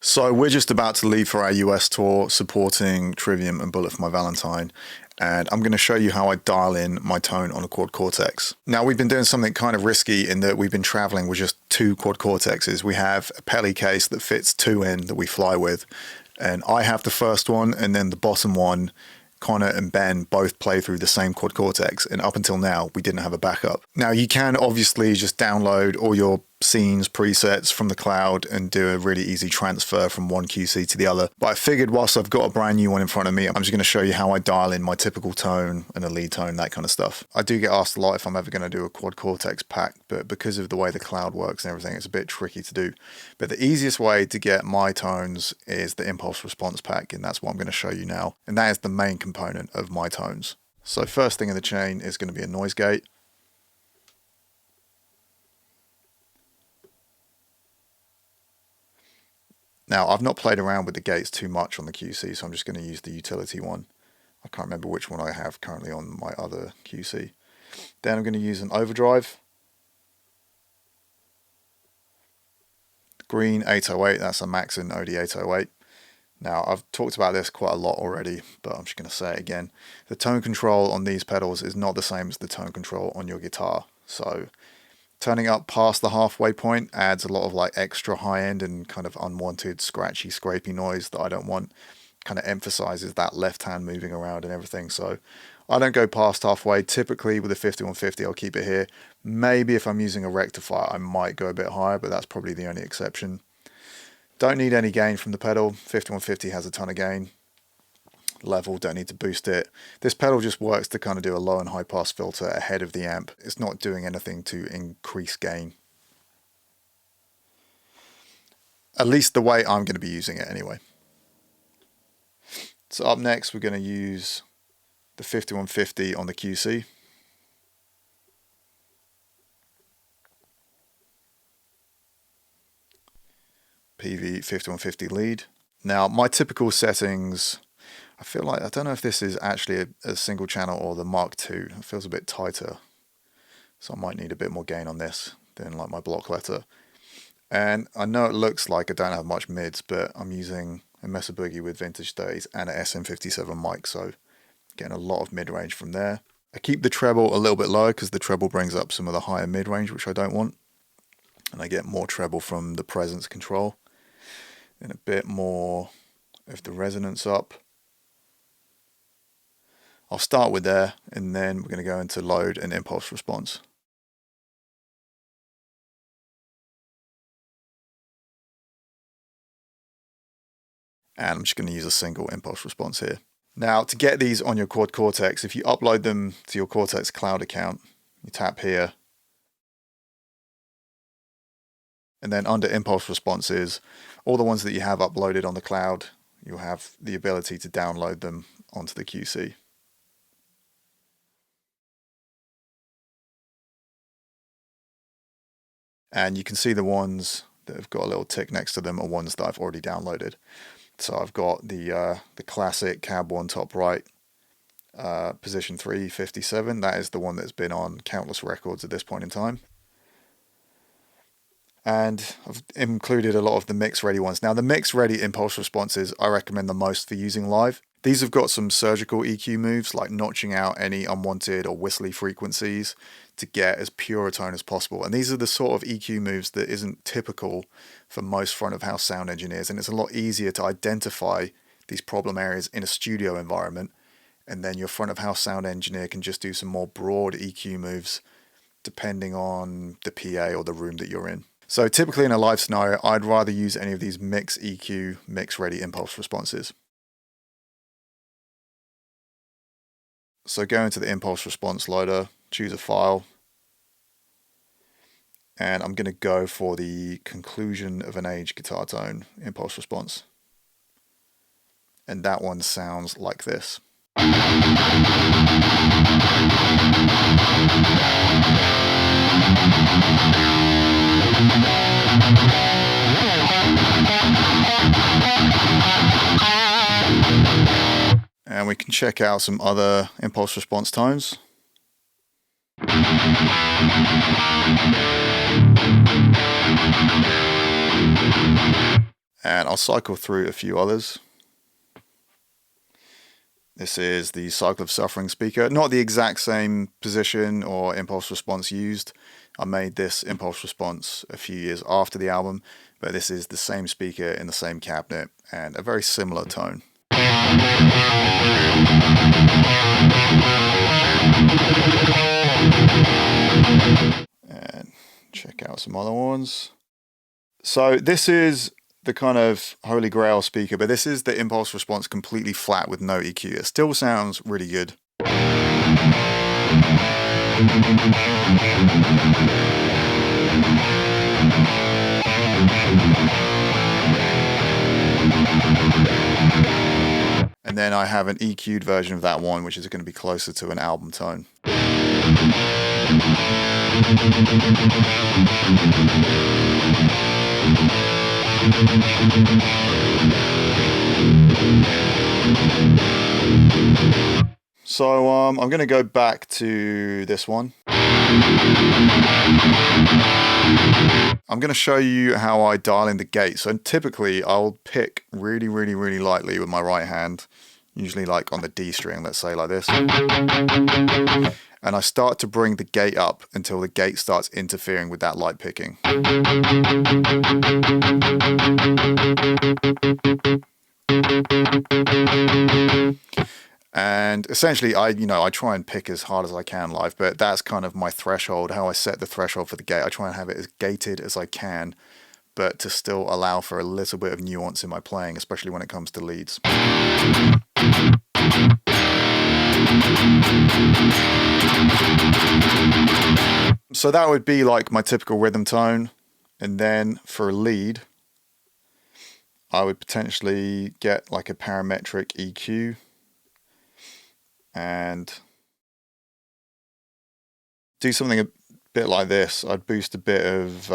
So we're just about to leave for our US tour supporting Trivium and Bullet for My Valentine, and I'm going to show you how I dial in my tone on a Quad Cortex. Now, we've been doing something kind of risky in that we've been traveling with just two Quad Cortexes. We have a Pelly case that fits two in that we fly with, and I have the first one, and then the bottom one, Connor and Ben both play through the same Quad Cortex, and up until now we didn't have a backup. Now you can obviously just download all your scenes presets from the cloud and do a really easy transfer from one QC to the other, but I figured whilst I've got a brand new one in front of me, I'm just going to show you how I dial in my typical tone and a lead tone, that kind of stuff. I do get asked a lot if I'm ever going to do a Quad Cortex pack, but because of the way the cloud works and everything, it's a bit tricky to do. But the easiest way to get my tones is the impulse response pack, and that's what I'm going to show you now, and that is the main component of my tones. So first thing in the chain is going to be a noise gate. Now, I've not played around with the gates too much on the QC, so I'm just going to use the utility one. I can't remember which one I have currently on my other QC. Then I'm going to use an overdrive. Green 808, that's a Maxon OD808. Now, I've talked about this quite a lot already, but I'm just going to say it again. The tone control on these pedals is not the same as the tone control on your guitar. So turning up past the halfway point adds a lot of like extra high end and kind of unwanted scratchy, scrapey noise that I don't want. Kind of emphasizes that left hand moving around and everything. So I don't go past halfway. Typically with a 5150, I'll keep it here. Maybe if I'm using a rectifier, I might go a bit higher, but that's probably the only exception. Don't need any gain from the pedal. 5150 has a ton of gain. Level, don't need to boost it. This pedal just works to kind of do a low and high pass filter ahead of the amp. It's not doing anything to increase gain. At least the way I'm going to be using it anyway. So up next we're going to use the 5150 on the QC. PV 5150 lead. Now my typical settings, I feel like, I don't know if this is actually a single channel or the Mark II. It feels a bit tighter. So I might need a bit more gain on this than like my block letter. And I know it looks like I don't have much mids, but I'm using a Mesa Boogie with vintage 30s and an SM57 mic. So getting a lot of mid-range from there. I keep the treble a little bit lower because the treble brings up some of the higher mid-range, which I don't want. And I get more treble from the presence control. And a bit more of the resonance up. I'll start with there, and then we're going to go into load and impulse response. And I'm just going to use a single impulse response here. Now, to get these on your Quad Cortex, if you upload them to your Cortex Cloud account, you tap here, and then under impulse responses, all the ones that you have uploaded on the cloud, you'll have the ability to download them onto the QC. And you can see the ones that have got a little tick next to them are ones that I've already downloaded. So I've got the classic cab one top right, position 357. That is the one that's been on countless records at this point in time. And I've included a lot of the mix ready ones. Now the mix ready impulse responses I recommend the most for using live. These have got some surgical EQ moves like notching out any unwanted or whistly frequencies to get as pure a tone as possible. And these are the sort of EQ moves that isn't typical for most front of house sound engineers. And it's a lot easier to identify these problem areas in a studio environment. And then your front of house sound engineer can just do some more broad EQ moves depending on the PA or the room that you're in. So typically in a live scenario, I'd rather use any of these mix EQ, mix ready impulse responses. So go into the impulse response loader, choose a file, and I'm going to go for the conclusion of an age guitar tone impulse response. And that one sounds like this. And we can check out some other impulse response tones. And I'll cycle through a few others. This is the Cycle of Suffering speaker. Not the exact same position or impulse response used. I made this impulse response a few years after the album, but this is the same speaker in the same cabinet and a very similar tone. And check out some other ones. So this is the kind of holy grail speaker, but this is the impulse response completely flat with no EQ. It still sounds really good. And then I have an EQ'd version of that one, which is going to be closer to an album tone. So I'm going to go back to this one. I'm going to show you how I dial in the gate. So typically I'll pick really lightly with my right hand, usually like on the D string, let's say like this. And I start to bring the gate up until the gate starts interfering with that light picking. And essentially I try and pick as hard as I can live, but that's kind of my threshold, how I set the threshold for the gate. I try and have it as gated as I can, but to still allow for a little bit of nuance in my playing, especially when it comes to leads. So that would be like my typical rhythm tone. And then for a lead, I would potentially get like a parametric EQ and do something a bit like this. I'd boost a bit of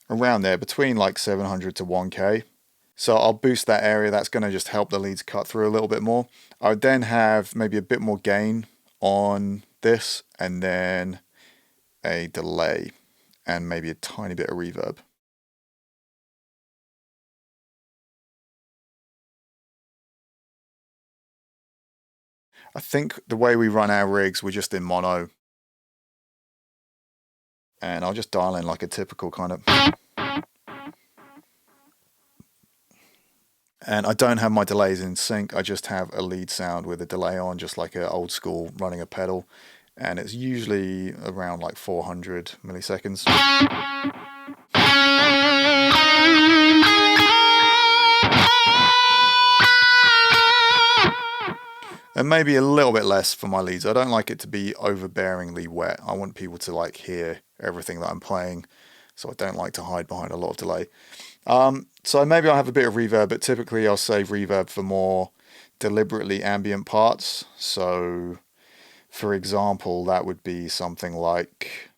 around there between like 700 to 1K. So I'll boost that area. That's going to just help the leads cut through a little bit more. I would then have maybe a bit more gain on this and then a delay and maybe a tiny bit of reverb. I think the way we run our rigs, we're just in mono. And I'll just dial in like a typical kind of... And I don't have my delays in sync. I just have a lead sound with a delay on, just like an old school running a pedal. And it's usually around like 400 milliseconds. And maybe a little bit less for my leads. I don't like it to be overbearingly wet. I want people to like hear everything that I'm playing. So I don't like to hide behind a lot of delay. So maybe I'll have a bit of reverb, but typically I'll save reverb for more deliberately ambient parts. So for example, that would be something like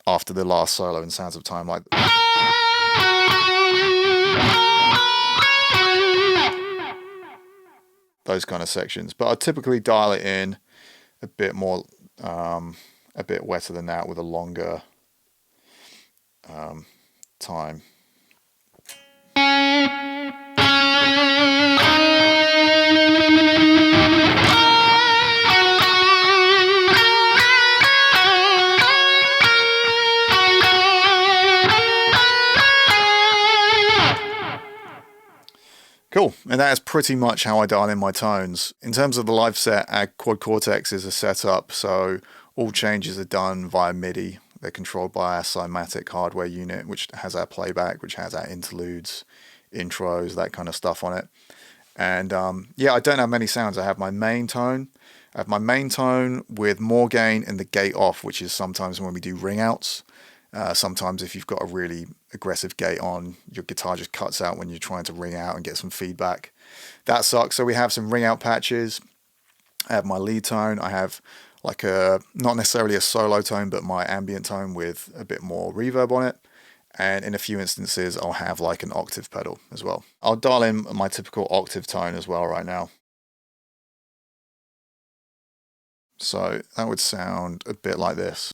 after the last solo in Sounds of Time, like those kind of sections. But I typically dial it in a bit more, a bit wetter than that with a longer time. Cool, and that is pretty much how I dial in my tones. In terms of the live set, our Quad Cortex is a setup, so all changes are done via MIDI. They're controlled by our Cymatic hardware unit, which has our playback, which has our interludes, intros, that kind of stuff on it. And yeah, I don't have many sounds. I have my main tone. I have my main tone with more gain and the gate off, which is sometimes when we do ring outs. Sometimes if you've got a really aggressive gate on, your guitar just cuts out when you're trying to ring out and get some feedback. That sucks. So we have some ring out patches. I have my lead tone. I have like a, not necessarily a solo tone, but my ambient tone with a bit more reverb on it. And in a few instances, I'll have like an octave pedal as well. I'll dial in my typical octave tone as well right now. So that would sound a bit like this.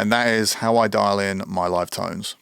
And that is how I dial in my live tones.